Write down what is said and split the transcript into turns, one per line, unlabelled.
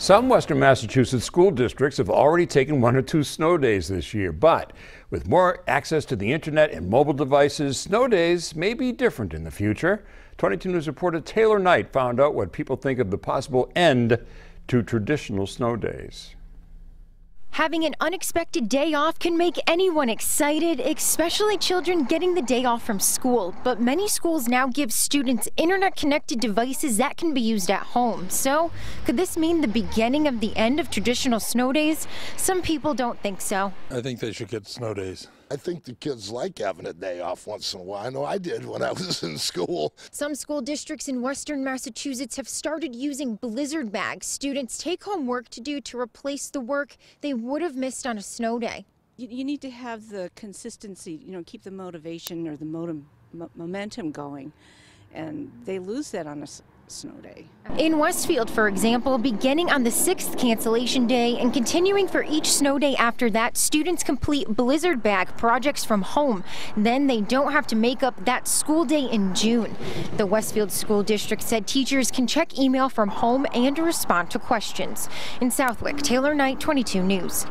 Some Western Massachusetts school districts have already taken 1 or 2 snow days this year, but with more access to the internet and mobile devices, snow days may be different in the future. 22 News reporter Taylor Knight found out what people think of the possible end to traditional snow days.
Having an unexpected day off can make anyone excited, especially children getting the day off from school. But many schools now give students internet-connected devices that can be used at home. So, could this mean the beginning of the end of traditional snow days? Some people don't think so.
I think they should get snow days.
I think the kids like having a day off once in a while. I know I did when I was in school.
Some school districts in Western Massachusetts have started using blizzard bags. Students take home work to do to replace the work they would have missed on a snow day.
You need to have the consistency, keep the motivation or the momentum going, and they lose that on a snow day.
In Westfield, for example, beginning on the 6th cancellation day and continuing for each snow day after that, students complete blizzard bag projects from home. Then they don't have to make up that school day in June. The Westfield School District said teachers can check email from home and respond to questions. In Southwick, Taylor Knight, 22 News.